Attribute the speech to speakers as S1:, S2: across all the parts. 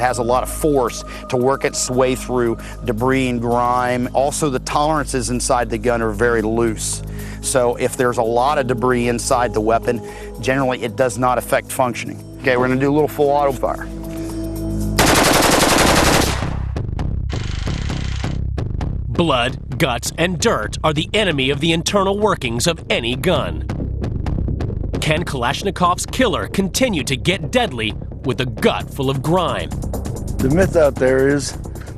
S1: It has a lot of force to work its way through debris and grime. Also, the tolerances inside the gun are very loose. So if there's a lot of debris inside the weapon, generally it does not affect functioning. Okay, we're gonna do a little full auto fire.
S2: Blood, guts, and dirt are the enemy of the internal workings of any gun. Can Kalashnikov's killer continue to get deadly with a gut full of grime?
S3: The myth out there is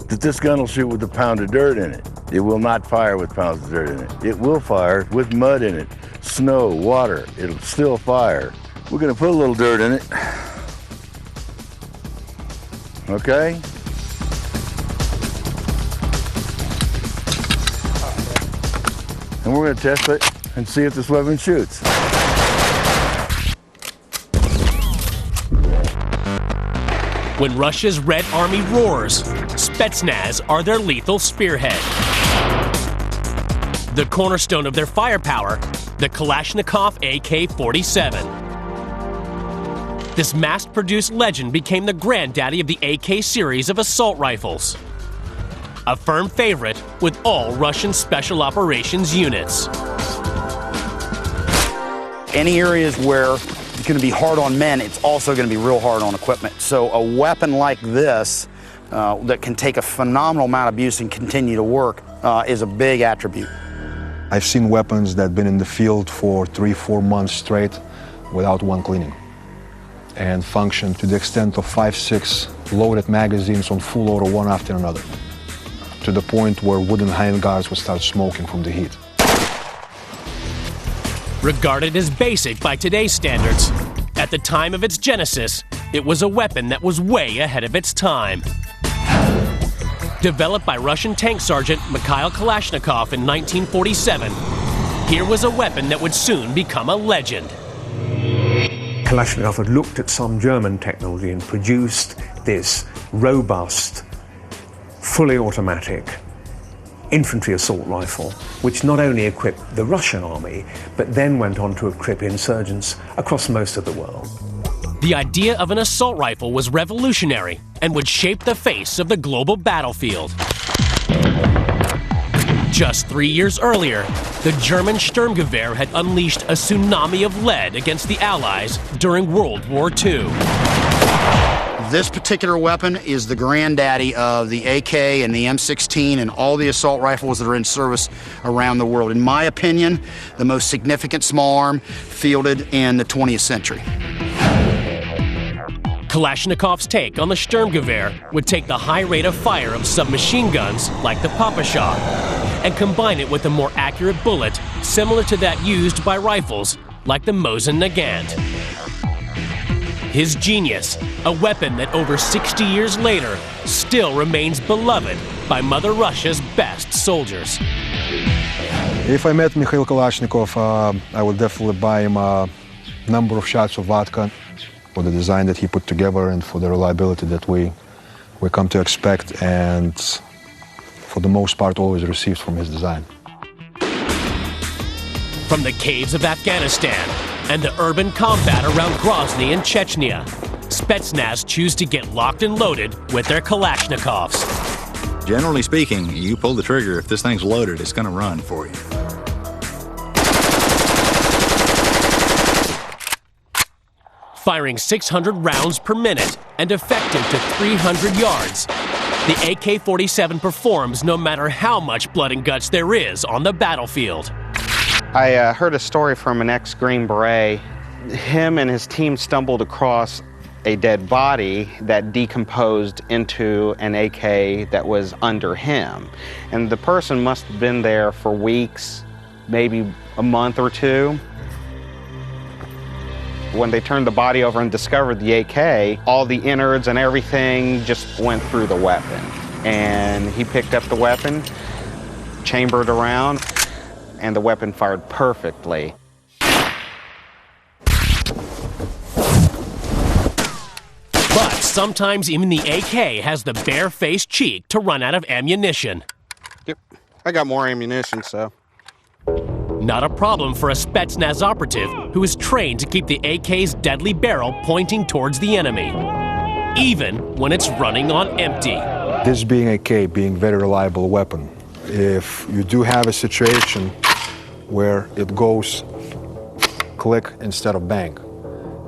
S3: that this gun will shoot with a pound of dirt in it. It will not fire with pounds of dirt in it. It will fire with mud in it, snow, water. It'll still fire. We're gonna put a little dirt in it. Okay? And we're gonna test it and see if this weapon shoots.
S2: When Russia's Red Army roars, Spetsnaz are their lethal spearhead. The cornerstone of their firepower, the Kalashnikov AK-47. This mass-produced legend became the granddaddy of the AK series of assault rifles. A firm favorite with all Russian special operations units.
S1: Any areas where it's going to be hard on men, it's also going to be real hard on equipment. So a weapon like this that can take a phenomenal amount of abuse and continue to work is a big attribute.
S4: I've seen weapons that have been in the field for 3-4 months straight without one cleaning and function to the extent of 5-6 loaded magazines on full auto one after another, to the point where wooden handguards would start smoking from the heat.
S2: Regarded as basic by today's standards, at the time of its genesis, it was a weapon that was way ahead of its time. Developed by Russian tank sergeant Mikhail Kalashnikov in 1947, here was a weapon that would soon become a legend.
S5: Kalashnikov had looked at some German technology and produced this robust, fully automatic infantry assault rifle, which not only equipped the Russian army, but then went on to equip insurgents across most of the world.
S2: The idea of an assault rifle was revolutionary and would shape the face of the global battlefield. Just 3 years earlier, the German Sturmgewehr had unleashed a tsunami of lead against the Allies during World War II.
S1: This particular weapon is the granddaddy of the AK and the M16 and all the assault rifles that are in service around the world. In my opinion, the most significant small arm fielded in the 20th century.
S2: Kalashnikov's take on the Sturmgewehr would take the high rate of fire of submachine guns like the Papasha and combine it with a more accurate bullet similar to that used by rifles like the Mosin Nagant. His genius, a weapon that over 60 years later still remains beloved by Mother Russia's best soldiers.
S4: If I met Mikhail Kalashnikov, I would definitely buy him a number of shots of vodka for the design that he put together and for the reliability that we come to expect and for the most part always received from his design.
S2: From the caves of Afghanistan and the urban combat around Grozny and Chechnya, Spetsnaz choose to get locked and loaded with their Kalashnikovs.
S6: Generally speaking, you pull the trigger, if this thing's loaded, it's going to run for you.
S2: Firing 600 rounds per minute and effective to 300 yards, the AK-47 performs no matter how much blood and guts there is on the battlefield.
S7: I heard a story from an ex-Green Beret. Him and his team stumbled across a dead body that decomposed into an AK that was under him. And the person must have been there for weeks, maybe a month or two. When they turned the body over and discovered the AK, all the innards and everything just went through the weapon. And he picked up the weapon, chambered around, and the weapon fired perfectly.
S2: But sometimes even the AK has the bare-faced cheek to run out of ammunition.
S7: Yep, I got more ammunition, so.
S2: Not a problem for a Spetsnaz operative who is trained to keep the AK's deadly barrel pointing towards the enemy. even when it's running on empty.
S4: This being AK, being very reliable weapon, if you do have a situation where it goes click instead of bang,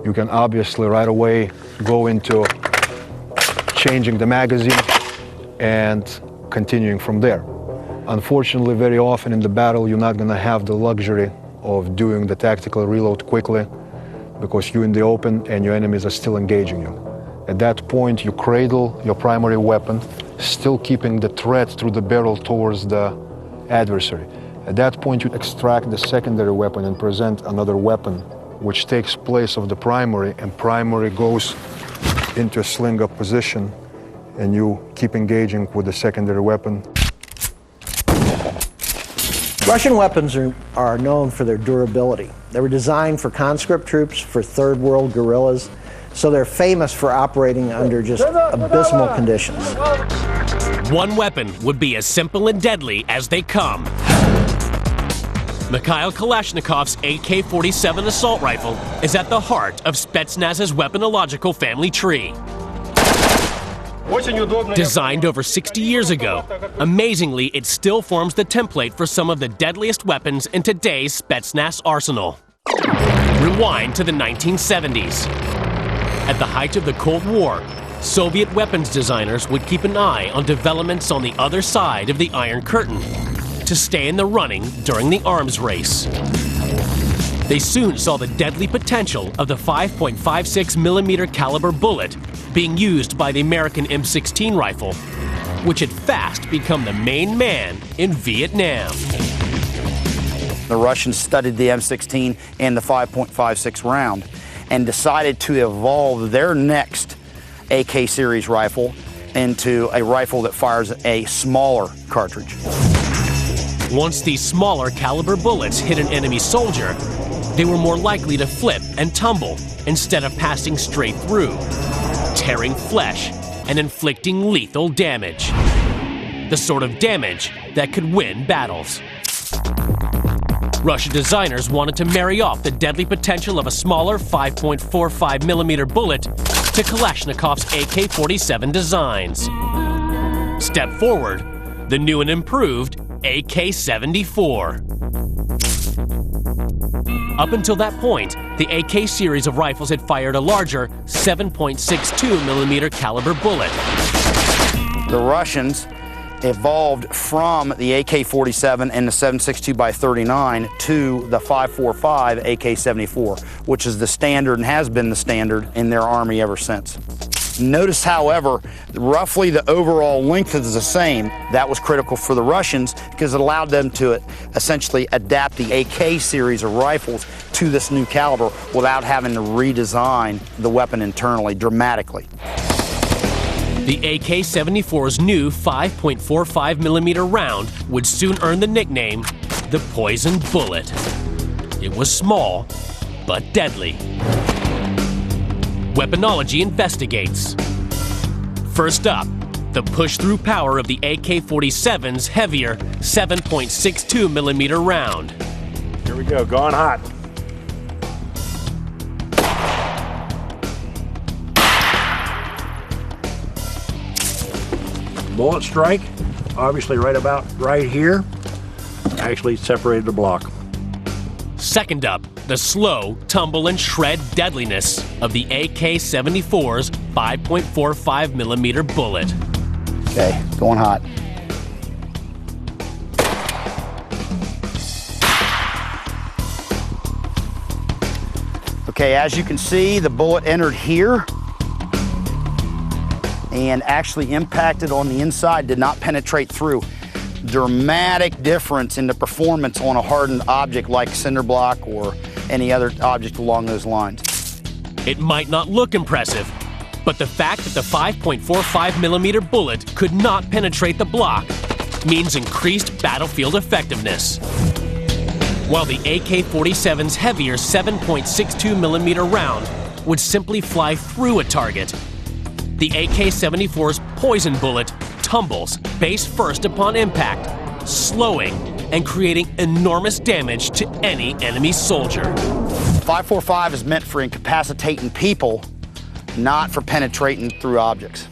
S4: you can obviously right away go into changing the magazine and continuing from there. Unfortunately, very often in the battle, you're not going to have the luxury of doing the tactical reload quickly because you're in the open and your enemies are still engaging you. At that point, you cradle your primary weapon, still keeping the threat through the barrel towards the adversary. At that point, you extract the secondary weapon and present another weapon, which takes place of the primary, and primary goes into a sling-up position, and you keep engaging with the secondary weapon.
S8: Russian weapons are known for their durability. They were designed for conscript troops, for third world guerrillas, so they're famous for operating under just abysmal conditions.
S2: One weapon would be as simple and deadly as they come. Mikhail Kalashnikov's AK-47 assault rifle is at the heart of Spetsnaz's weaponological family tree. Designed over 60 years ago, amazingly, it still forms the template for some of the deadliest weapons in today's Spetsnaz arsenal. Rewind to the 1970s. At the height of the Cold War, Soviet weapons designers would keep an eye on developments on the other side of the Iron Curtain to stay in the running during the arms race. They soon saw the deadly potential of the 5.56mm caliber bullet being used by the American M16 rifle, which had fast become the main man in Vietnam.
S1: The Russians studied the M16 and the 5.56 round and decided to evolve their next AK series rifle into a rifle that fires a smaller cartridge.
S2: Once these smaller caliber bullets hit an enemy soldier, they were more likely to flip and tumble instead of passing straight through, tearing flesh and inflicting lethal damage. The sort of damage that could win battles. Russian designers wanted to marry off the deadly potential of a smaller 5.45mm bullet to Kalashnikov's AK-47 designs. Step forward, the new and improved AK-74. Up until that point, the AK series of rifles had fired a larger 7.62mm caliber bullet.
S1: The Russians evolved from the AK-47 and the 7.62x39 to the 5.45 AK-74, which is the standard and has been the standard in their army ever since. Notice, however, roughly the overall length is the same. That was critical for the Russians because it allowed them to essentially adapt the AK series of rifles to this new caliber without having to redesign the weapon internally dramatically.
S2: The AK-74's new 5.45mm round would soon earn the nickname the Poison Bullet. It was small, but deadly. Weaponology investigates. First up, the push-through power of the AK-47's heavier 7.62mm round.
S9: Here we go, gone hot. Bullet strike, obviously right about right here, actually separated the block.
S2: Second up, the slow, tumble, and shred deadliness of the AK-74's 5.45mm bullet.
S1: Okay, going hot. Okay, as you can see, the bullet entered here and actually impacted on the inside, did not penetrate through. Dramatic difference in the performance on a hardened object like cinder block or any other object along those lines.
S2: It might not look impressive, but the fact that the 5.45mm bullet could not penetrate the block means increased battlefield effectiveness. While the AK-47's heavier 7.62mm round would simply fly through a target, the AK-74's poison bullet tumbles base first upon impact, slowing and creating enormous damage to any enemy soldier.
S1: 5.45 is meant for incapacitating people not for penetrating through objects.